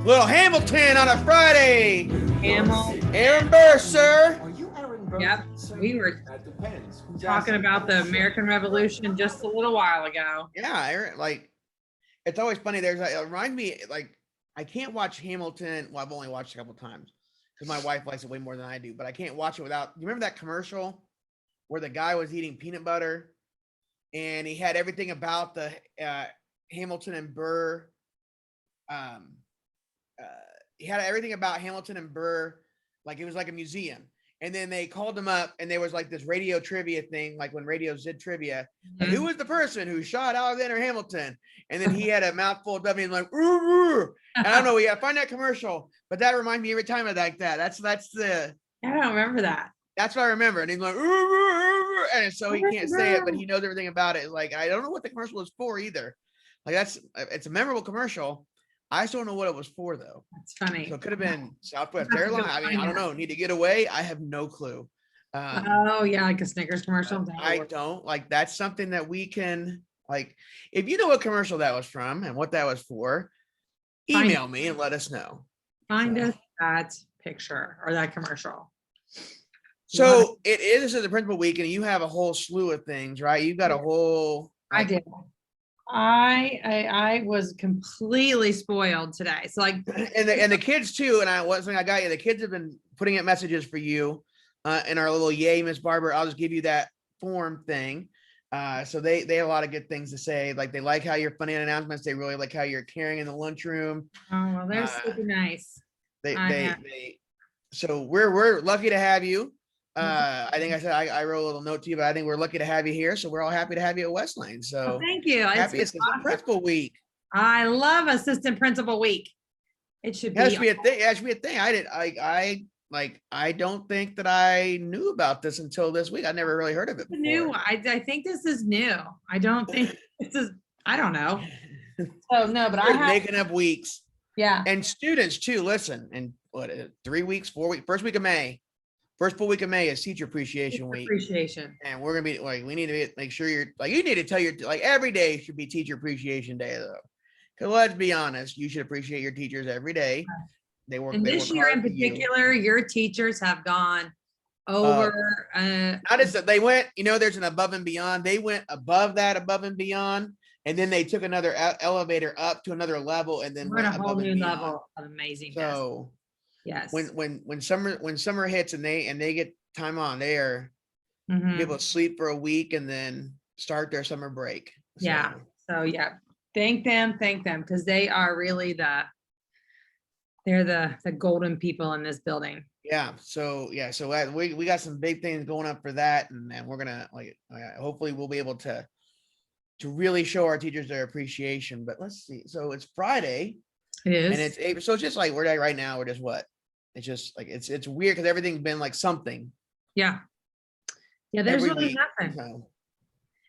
Little Hamilton on a Friday. Hamill. Aaron Burr, sir. Are you Aaron Burr? Yep, we were That depends. talking about the American Revolution just a little while ago. Yeah, Aaron. Like, it's always funny. It reminds me, like, I can't watch Hamilton. Well, I've only watched a couple times because my wife likes it way more than I do. But I can't watch it without. You remember that commercial where the guy was eating peanut butter, and he had everything about the Hamilton and Burr. He had everything about Hamilton and Burr, like it was like a museum. And then they called him up, and there was like this radio trivia thing, like when radios did trivia. Like, who was the person who shot Alexander Hamilton? And then he had a mouthful of W and like, and I don't know, yeah, find that commercial. But that reminds me every time of like that. That's I don't remember that. That's what I remember. And he's like, and so he can't say it, but he knows everything about it. Like, I don't know what the commercial is for either. Like, it's a memorable commercial. I just don't know what it was for though. That's funny. So it could have been Southwest Airlines. I mean, I don't know. Need to get away. I have no clue. Oh yeah, like a Snickers commercial. I don't like. That's something that we can like. If you know what commercial that was from and what that was for, email me and let us know. Find us that picture or that commercial. So this is the principal week, and you have a whole slew of things, right? You've got a whole. I did. I was completely spoiled today. So like, and the kids too. And I got you. The kids have been putting up messages for you in our little yay, Miss Barber. I'll just give you that form thing. So they have a lot of good things to say. Like they like how you're funny in announcements. They really like how you're caring in the lunchroom. Oh well, they're super nice. So we're lucky to have you. I think I said I wrote a little note to you, but I think we're lucky to have you here. So we're all happy to have you at Wesleyan. So thank you. Happy Assistant Principal Week. I love Assistant Principal Week. It should be. It should be a thing. It should be a thing. I don't think that I knew about this until this week. I never really heard of it before. New. I think this is new. I don't think this is. I don't know. So no, but I have making up weeks. Yeah. And students too. Listen, and what 3 weeks, 4 weeks, first week of May. First full week of May is Teacher Appreciation Week. And we're gonna be like, we need to make sure you need to tell your like every day should be Teacher Appreciation Day though. Because let's be honest, you should appreciate your teachers every day. They work. And this year in particular, your teachers have gone over. Not as they went. There's an above and beyond. They went above that, above and beyond, and then they took another elevator up to another level, and then we're at a whole new level of amazingness. So. Yes. When summer hits and they get time on, they are able to sleep for a week and then start their summer break. Yeah. So yeah, thank them because they are really they're the golden people in this building. Yeah. So we got some big things going up for that, and we're gonna hopefully we'll be able to really show our teachers their appreciation. But let's see. So it's Friday. It is. And it's April. So it's just like we're right now. We're just what? It's just like it's weird because everything's been like something. Yeah. Yeah. There's really nothing. So,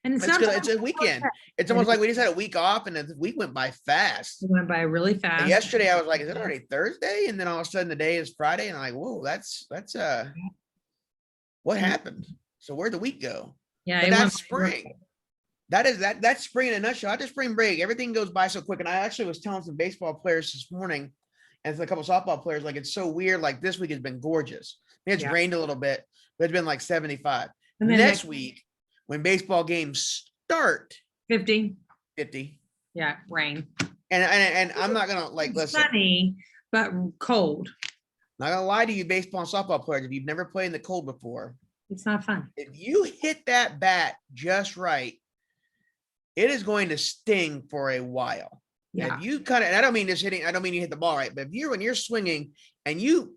and it's a weekend. It's almost like we just had a week off, and the week went by fast. It went by really fast. Like yesterday, I was like, "Is it already Thursday?" And then all of a sudden, the day is Friday, and I'm like, "Whoa, that's what happened?" So where'd the week go? Yeah, but that's spring. That's spring in a nutshell. After spring break, everything goes by so quick. And I actually was telling some baseball players this morning, and a couple softball players, like it's so weird. Like this week has been gorgeous. It's rained a little bit, but it's been like 75. And then next week, when baseball games start, 50. Yeah, rain. And I'm not gonna listen. Sunny, but cold. Not gonna lie to you, baseball and softball players. If you've never played in the cold before, it's not fun. If you hit that bat just right, it is going to sting for a while. Yeah. If you and I don't mean just hitting, I don't mean you hit the ball right, but when you're swinging and you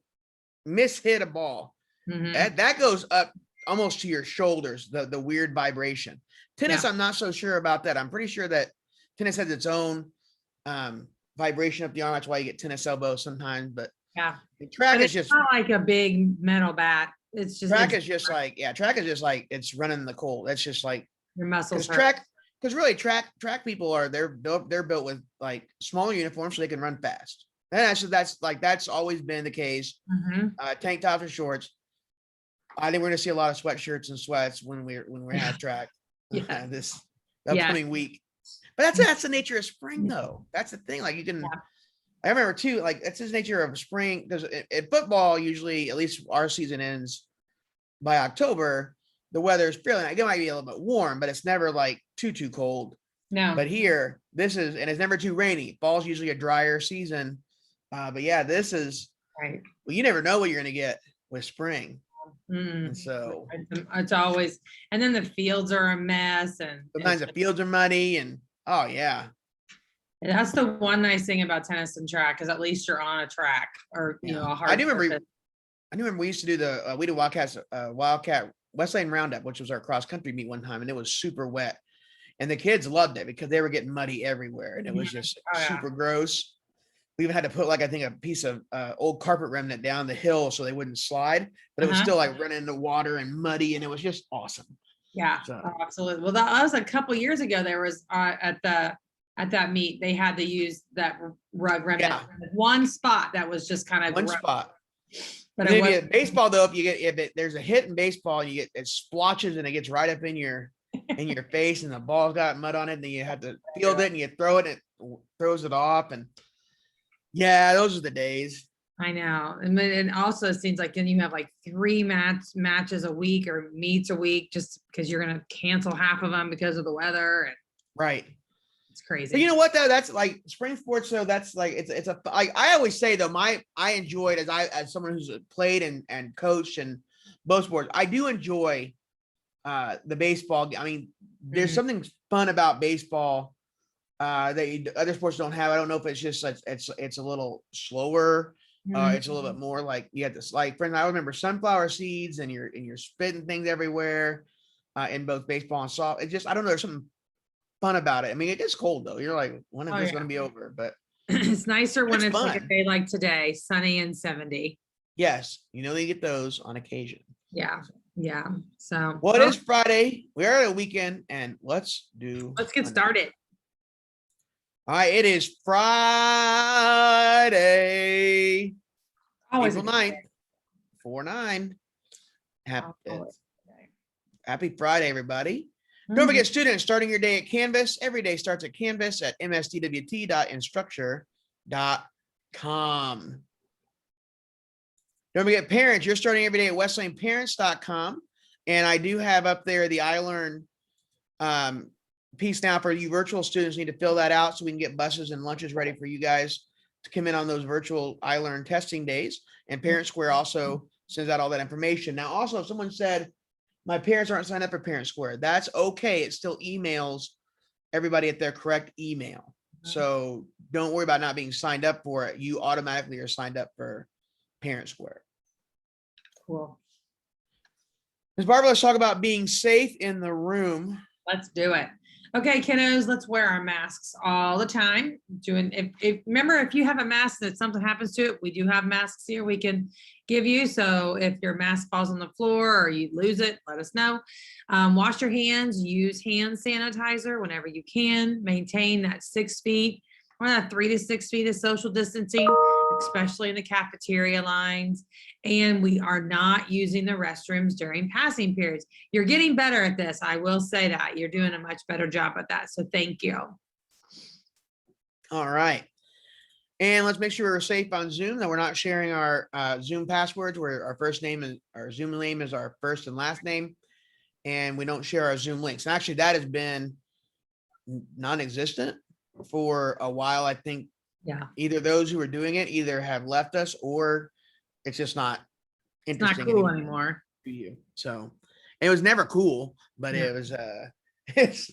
hit a ball, that goes up almost to your shoulders, the weird vibration. Tennis, I'm not so sure about that. I'm pretty sure that tennis has its own vibration up the arm. That's why you get tennis elbows sometimes. But track is just not like a big metal bat. It's just track is just like it's running the cold. That's just like your muscles. Because really track people they're built with like smaller uniforms so they can run fast. And that's always been the case. Tank tops and shorts. I think we're gonna see a lot of sweatshirts and sweats when we have track this upcoming week. But that's the nature of spring though. That's the thing. Like you can I remember too, like that's his nature of spring. Because in football, usually, at least our season ends by October. The weather is fairly, it might be a little bit warm, but it's never like too cold. No. But here, this is, and it's never too rainy. Fall's usually a drier season. But yeah, this is, Right. well, you never know what you're going to get with spring. Mm. And so it's always, and then the fields are a mess, and sometimes the fields are muddy, and oh yeah. And that's the one nice thing about tennis and track is at least you're on a track or, you know, a hard I do remember surface. we used to do the we did Wildcat West Lane Roundup, which was our cross country meet one time, and it was super wet, and the kids loved it because they were getting muddy everywhere, and it was just super gross. We even had to put like I think a piece of old carpet remnant down the hill so they wouldn't slide, but it was still like running into water and muddy, and it was just awesome. Yeah, So, absolutely. Well, that was a couple years ago. There was at that meet, they had to use that rug remnant. One spot that was just kind of one spot. But baseball though, there's a hit in baseball, you get it splotches and it gets right up in your face, and the ball's got mud on it, and then you have to field it and you throw it, and it throws it off, and yeah, those are the days. I know, and also it seems like then you have like 3 matches a week or meets a week just because you're gonna cancel half of them because of the weather. And right. It's crazy. But you know what though? That's like spring sports. So that's like it's a like I always say though, I enjoyed as someone who's played and coached and both sports. I do enjoy the baseball. I mean, there's something fun about baseball that other sports don't have. I don't know if it's just it's a little slower. It's a little bit more like you have this, like, for instance, I remember sunflower seeds and you're spitting things everywhere in both baseball and softball. It just, I don't know, there's something fun about it. I mean, it is cold though. You're like, when is this going to be over? But it's nicer when it's like a fun. day like today, sunny and 70. Yes, you get those on occasion. Yeah. So well, it is Friday. We are at a weekend, and let's get started. All right, it is Friday, April 9th, 4/9. Happy Friday, everybody. Don't forget, students, starting your day at Canvas. Every day starts at Canvas at mstwt.instructure.com. Don't forget, parents, you're starting every day at westlaneparents.com. And I do have up there the iLearn piece now for you virtual students. Need to fill that out so we can get buses and lunches ready for you guys to come in on those virtual iLearn testing days. And Parent Square also sends out all that information. Now, also, if someone said, my parents aren't signed up for Parent Square, that's okay. It still emails everybody at their correct email. So don't worry about not being signed up for it. You automatically are signed up for Parent Square. Cool. Ms. Barbara, let's talk about being safe in the room. Let's do it. Okay, kiddos, let's wear our masks all the time. Remember, if you have a mask that something happens to it, we do have masks here we can give you. So if your mask falls on the floor or you lose it, let us know. Wash your hands, use hand sanitizer whenever you can. Maintain that 6 feet, or that 3 to 6 feet of social distancing, especially in the cafeteria lines. And we are not using the restrooms during passing periods. You're getting better at this. I will say that. You're doing a much better job at that. So thank you. All right. And let's make sure we're safe on Zoom, that we're not sharing our Zoom passwords where our first name and our Zoom name is our first and last name. And we don't share our Zoom links. And actually, that has been non-existent for a while. I think either those who are doing it either have left us or it's just not interesting. It's not cool anymore for you. So it was never cool, but it was it's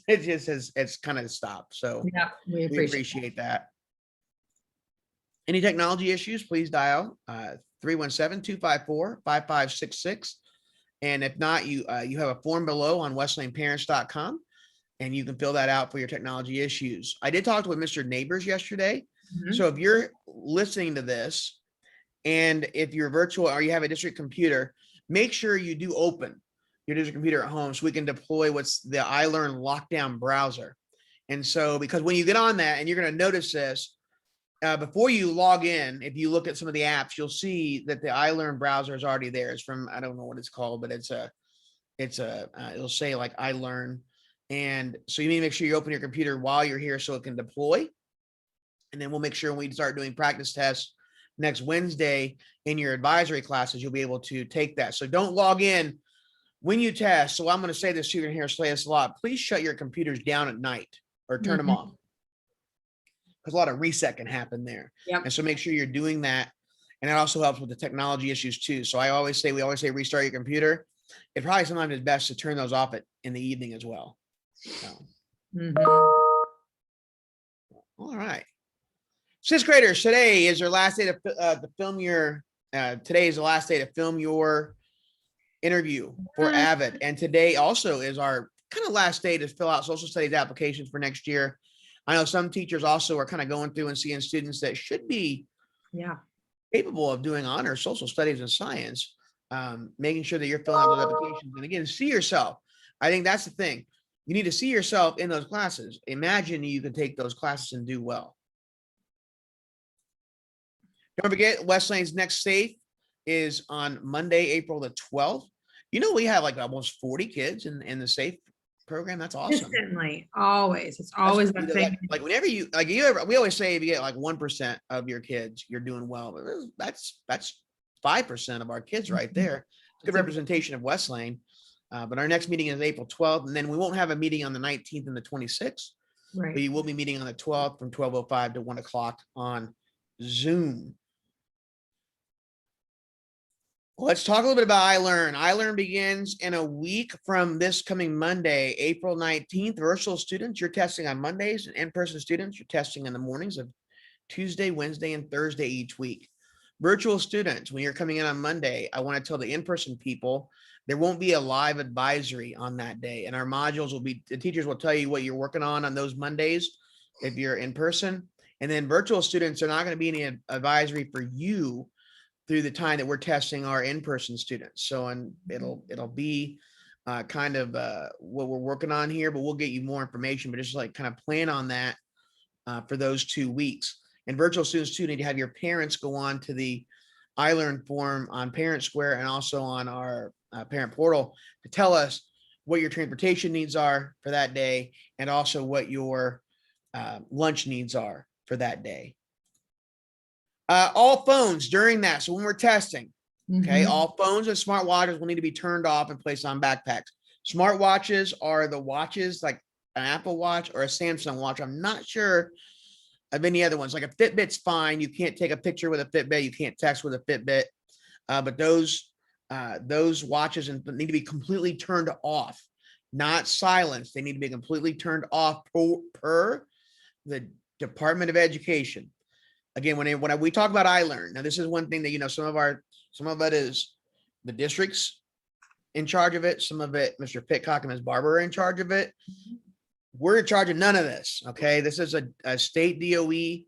kind of stopped. So yeah, we appreciate that. Any technology issues, please dial 317-254-5566. And if not, you have a form below on westlaneparents.com, and you can fill that out for your technology issues. I did talk with Mr. Neighbors yesterday. So if you're listening to this, and if you're virtual or you have a district computer, make sure you do open your district computer at home so we can deploy what's the iLearn lockdown browser. And so, because when you get on that, and you're going to notice this, before you log in, if you look at some of the apps, you'll see that the iLearn browser is already there. It's from, I don't know what it's called, but it'll say like iLearn. And so you need to make sure you open your computer while you're here so it can deploy. And then we'll make sure when we start doing practice tests next Wednesday in your advisory classes, you'll be able to take that. So don't log in when you test. So I'm going to say this, you're going to hear us say this a lot. Please shut your computers down at night or turn them off, because a lot of reset can happen there. Yep. And so make sure you're doing that. And it also helps with the technology issues too. So we always say restart your computer. It probably sometimes is best to turn those off in the evening as well. So. All right. Sixth graders, today is your last day to film your, today is the last day to film your interview for AVID. And today also is our kind of last day to fill out social studies applications for next year. I know some teachers also are kind of going through and seeing students that should be capable of doing honors, social studies, and science, making sure that you're filling out those applications. And again, see yourself. I think that's the thing. You need to see yourself in those classes. Imagine you can take those classes and do well. Don't forget, West Lane's next SAFE is on Monday, April the 12th. You know, we have like almost 40 kids in the SAFE program. That's awesome. Consistently, always. It's always the same. Like whenever we always say if you get like 1% of your kids, you're doing well. But that's 5% of our kids right there. It's a good representation of West Lane. But our next meeting is April 12th, and then we won't have a meeting on the 19th and the 26th. Right. But you will be meeting on the 12th from 12:05 to 1 o'clock on Zoom. Let's talk a little bit about iLearn. iLearn begins in a week from this coming Monday, April 19th. Virtual students, you're testing on Mondays, and in-person students, you're testing in the mornings of Tuesday, Wednesday, and Thursday each week. Virtual students, when you're coming in on Monday, I want to tell the in-person people there won't be a live advisory on that day. And our modules will be, the teachers will tell you what you're working on those Mondays if you're in person. And then virtual students are not going to be any advisory for you through the time that we're testing our in-person students. So, and it'll be kind of what we're working on here, but we'll get you more information, but just like kind of plan on that for those 2 weeks. And virtual students too need to have your parents go on to the iLearn form on Parent Square and also on our parent portal to tell us what your transportation needs are for that day and also what your lunch needs are for that day. All phones during that. So when we're testing, okay, all phones and smartwatches will need to be turned off and placed on backpacks. Smartwatches are the watches like an Apple Watch or a Samsung watch. I'm not sure of any other ones. Like a Fitbit's fine. You can't take a picture with a Fitbit. You can't text with a Fitbit. But those watches need to be completely turned off, not silenced. They need to be completely turned off per the Department of Education. Again, when we talk about iLearn, now this is one thing that, you know, some of it is the districts in charge of it. Some of it, Mr. Pitcock and Ms. Barber are in charge of it. We're in charge of none of this. Okay. This is a state DOE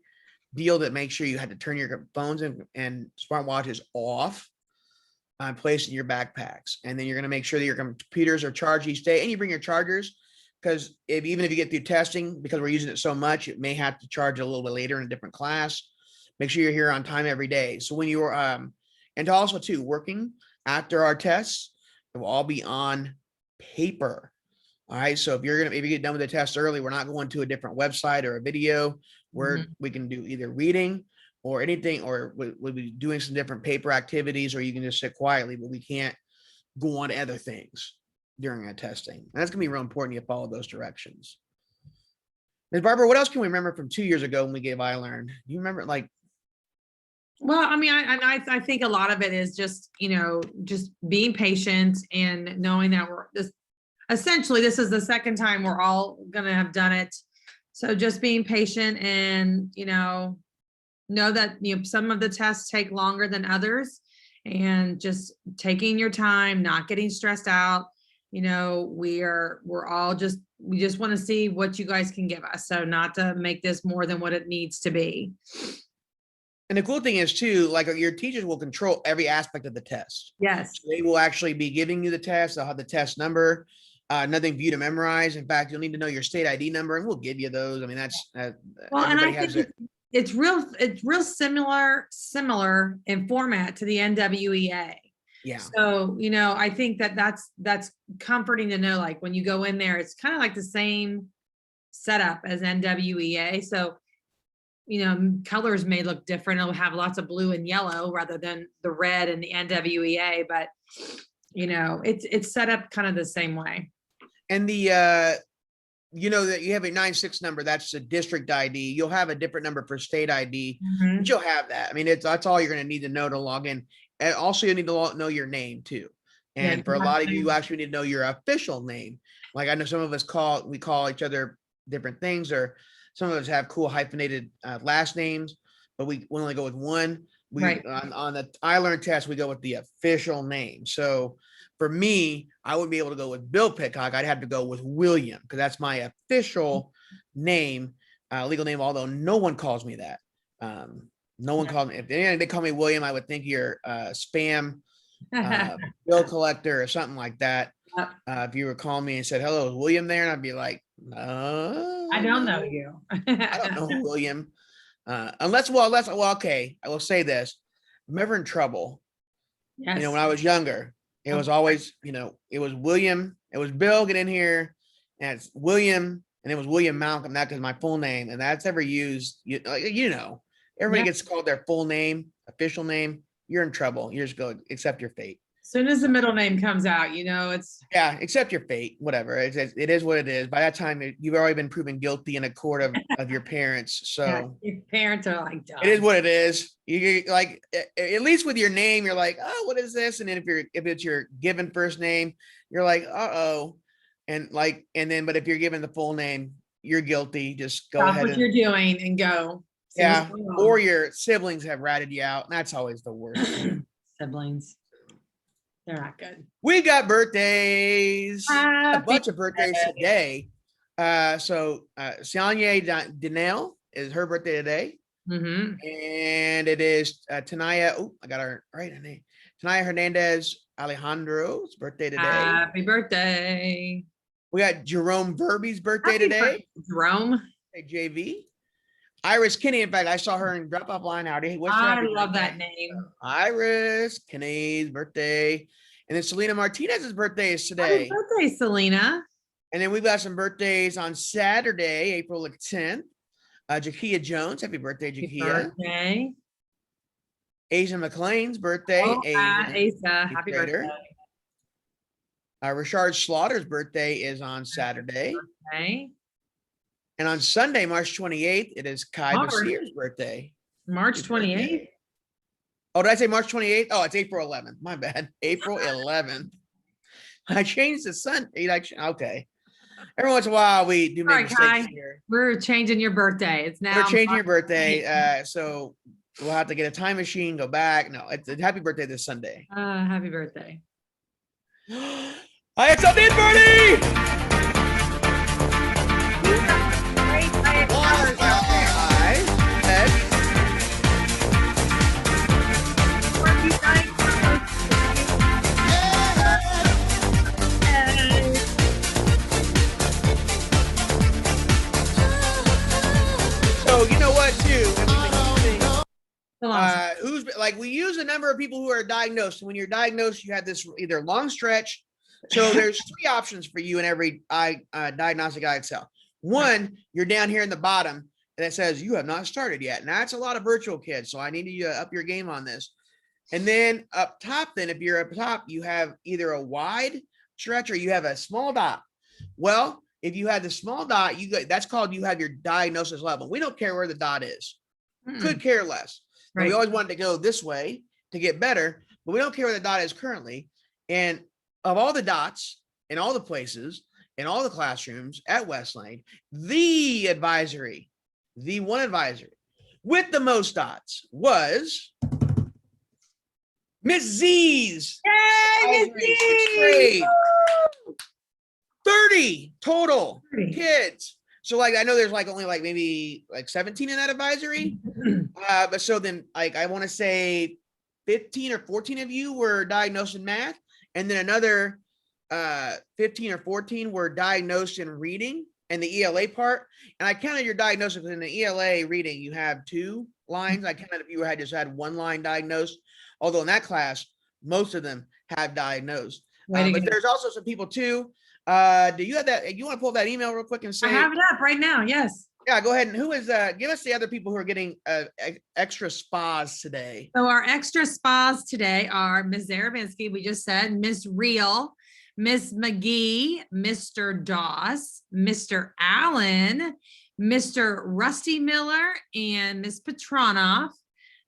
deal that makes sure you had to turn your phones and smartwatches off and place in your backpacks. And then you're going to make sure that your computers are charged each day and you bring your chargers, because even if you get through testing, because we're using it so much, it may have to charge a little bit later in a different class. Make sure you're here on time every day. So when you're, and also too, working after our tests, it will all be on paper. All right. So if you get done with the test early, we're not going to a different website or a video where we can do either reading or anything, or we'll be doing some different paper activities, or you can just sit quietly, but we can't go on to other things during our testing. And that's going to be real important. You follow those directions. Ms. Barbara, what else can we remember from 2 years ago when we gave iLearn? Do you remember like? Well, I mean, I think a lot of it is just, you know, just being patient and knowing that essentially this is the second time we're all going to have done it. So just being patient and, you know that, you know, some of the tests take longer than others, and just taking your time, not getting stressed out. You know, we just want to see what you guys can give us. So not to make this more than what it needs to be. And the cool thing is too, like your teachers will control every aspect of the test. Yes. So they will actually be giving you the test. They'll have the test number, nothing for you to memorize. In fact, you'll need to know your state ID number, and we'll give you those. I mean, that's well, and I think it's real similar in format to the NWEA. Yeah. So, you know, I think that's comforting to know, like when you go in there, it's kind of like the same setup as NWEA. So, colors may look different. It'll have lots of blue and yellow rather than the red and the NWEA, but it's set up kind of the same way. And that you have a 96 number, that's a district ID. You'll have a different number for state ID, but you'll have that. I mean, that's all you're going to need to know to log in. And also you need to know your name too. And for a lot of you actually need to know your official name. Like I know some of us we call each other different things, or some of us have cool hyphenated last names, but we only go with one. On the iLearn test, we go with the official name. So for me, I wouldn't be able to go with Bill Pitcock. I'd have to go with William, because that's my official name, legal name, although no one calls me that. No one calls me. If they call me William, I would think you're spam bill collector or something like that. If you were calling me and said, hello, is William there? And I'd be like, I don't know you. I don't know William. Unless, okay, I will say this. I'm ever in trouble. Yes. When I was younger, it was always, it was William, it was Bill, get in here, and it's William, and it was William Malcolm. That is my full name, and that's ever used. Everybody gets called their full name, official name. You're in trouble. You just go accept your fate. As soon as the middle name comes out, it's accept your fate. Whatever, it is what it is. By that time, you've already been proven guilty in a court of your parents. So your parents are like, it is what it is. You like, at least with your name, you're like, oh, what is this? And then if it's your given first name, you're like, uh-oh. And but if you're given the full name, you're guilty. Just go ahead. What you're doing and go. Yeah. Or your siblings have ratted you out. And that's always the worst. Siblings. They're not good. We got birthdays. A bunch of birthdays today. So Sianye Dinell is her birthday today. And it is Tanaya. Oh, I got her right name. Tanaya Hernandez Alejandro's birthday today. Happy birthday. We got Jerome Verby's birthday today. Jerome. Hey, JV. Iris Kinney. In fact, I saw her in drop off line. Howdy. I love that name. Iris Kinney's birthday. And then Selena Martinez's birthday is today. Happy birthday, Selena. And then we've got some birthdays on Saturday, April 10th. Jakia Jones. Happy birthday, Jakia. Happy birthday. Asia McLean's birthday. Asa. Happy birthday. Richard Slaughter's birthday is on Saturday. Okay. And on Sunday, March 28th, it is Kai Basir's birthday. March 28th? Oh, did I say March 28th? Oh, it's April 11th. My bad. April 11th. I changed the Sunday. Okay. Every once in a while, we do make mistakes here. We're changing your birthday. It's now. We're changing your birthday. So we'll have to get a time machine, go back. No, it's a happy birthday this Sunday. Happy birthday. I had something, Bernie! So you know what, too? We use a number of people who are diagnosed. When you're diagnosed, you have this either long stretch. So there's three options for you in every diagnostic IXL. One, you're down here in the bottom and it says you have not started yet. And that's a lot of virtual kids. So I need you to up your game on this. And then up top, if you're up top, you have either a wide stretch or you have a small dot. Well, if you have the small dot, that's called you have your diagnosis level. We don't care where the dot is. Could care less. Right. We always wanted to go this way to get better, but we don't care where the dot is currently. And of all the dots in all the places, in all the classrooms at Westlane, the one advisory with the most dots was Miss Z's. Yay, Miss Z! 30 total kids. So I know there's only maybe 17 in that advisory. But so then I want to say 15 or 14 of you were diagnosed in math. And then another 15 or 14 were diagnosed in reading and the ELA part. And I counted your diagnosis in the ELA reading. You have 2 lines. I counted if you had just had 1 line diagnosed. Although in that class, most of them have diagnosed. But there's also some people too. Do you have that? You want to pull that email real quick and say? I have it up right now. Yes. Yeah, go ahead. And who is, give us the other people who are getting extra spas today. So our extra spas today are Ms. Zarabinsky, we just said, Miss Real, Miss McGee, Mr. Doss, Mr. Allen, Mr. Rusty Miller, and Miss Petronoff,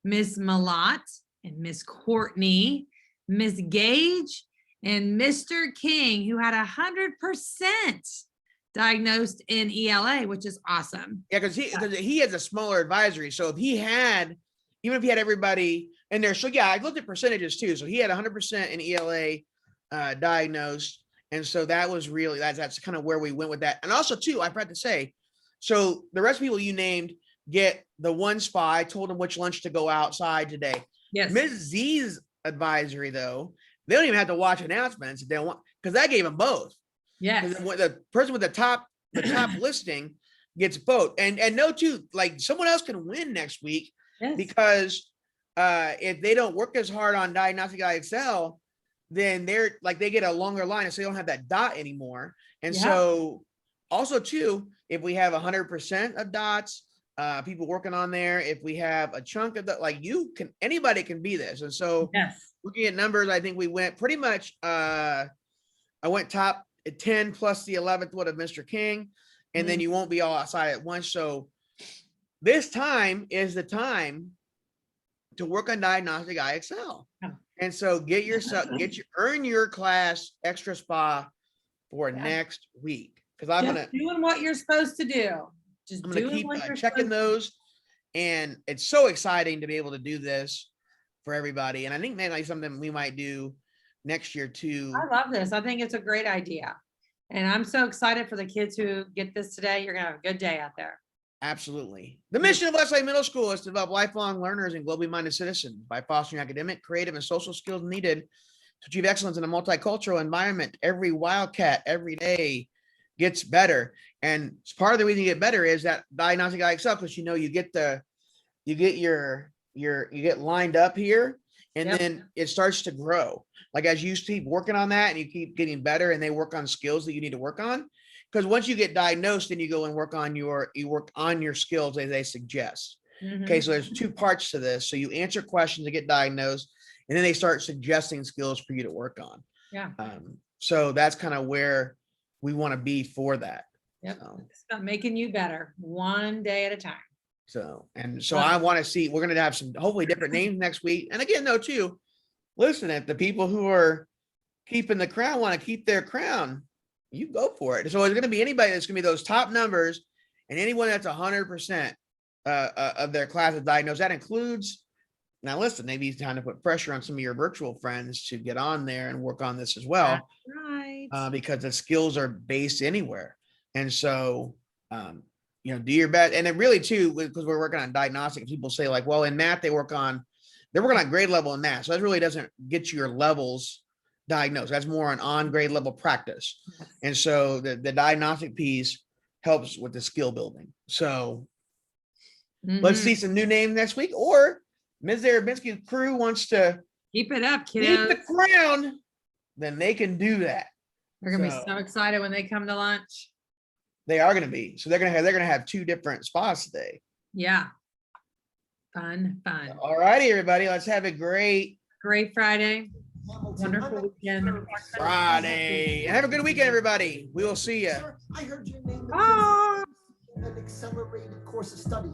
Miss Malat, and Miss Courtney, Miss Gage, and Mr. King, who had 100% diagnosed in ELA, which is awesome. Yeah, because he has a smaller advisory. So if he had, even if he had everybody in there, so yeah, I looked at percentages too. So he had 100% in ELA diagnosed, and so that was really that's kind of where we went with that. And also too, I forgot to say, so the rest of people you named get the one spa. I told them which lunch to go outside today. Yes. Ms. Z's advisory though, they don't even have to watch announcements if they don't want, because I gave them both. Yes. The person with the top listing gets both. And no, too, like someone else can win next week Yes. because if they don't work as hard on Diagnostic IXL, then they're like they get a longer line, and so they don't have that dot anymore. And so also too, if we have 100% of dots, people working on there, if we have a chunk of that, like anybody can be this. And so looking at numbers, I think we went pretty much I went top 10 plus the 11th one of Mr. King, and then you won't be all outside at once. So this time is the time to work on Diagnostic IXL. And so earn your class extra spa for next week. Because I'm doing what you're supposed to do. I'm gonna keep checking those. And it's so exciting to be able to do this for everybody. And I think maybe something we might do next year too. I love this. I think it's a great idea. And I'm so excited for the kids who get this today. You're gonna have a good day out there. Absolutely. The mission of Westlake Middle School is to develop lifelong learners and globally minded citizens by fostering academic, creative, and social skills needed to achieve excellence in a multicultural environment. Every Wildcat, every day gets better. And part of the reason you get better is that Diagnostic IXL, because you get lined up here, and then it starts to grow. Like as you keep working on that and you keep getting better, and they work on skills that you need to work on. Because once you get diagnosed, then you go and work on your skills as they suggest. Okay, so there's two parts to this. So you answer questions to get diagnosed, and then they start suggesting skills for you to work on. Yeah. So that's kind of where we want to be for that. Yep. It's about making you better one day at a time. So I want to see, we're going to have some hopefully different names next week. And again, though, too, listen, if the people who are keeping the crown want to keep their crown, you go for it. So it's going to be anybody that's going to be those top numbers, and anyone that's 100% of their class is diagnosed. That includes, now listen, maybe it's time to put pressure on some of your virtual friends to get on there and work on this as well. That's right. Because the skills are based anywhere. And so, do your best. And it really too, because we're working on diagnostic, people say like, well, in math, they're working on grade level in math. So that really doesn't get you your levels diagnosed. That's more on grade level practice. And so the diagnostic piece helps with the skill building. So let's see some new names next week, or Ms. Zarabinsky's crew wants to keep it up, kiddos. Keep the crown, then they can do that. They're gonna be so excited when they come to lunch. They are gonna be. So they're gonna have two different spas today. Yeah. Fun. All righty, everybody. Let's have a great Friday. Wonderful weekend. Friday. And have a good weekend, everybody. We will see you. I heard your name. Bye. An accelerated course of study.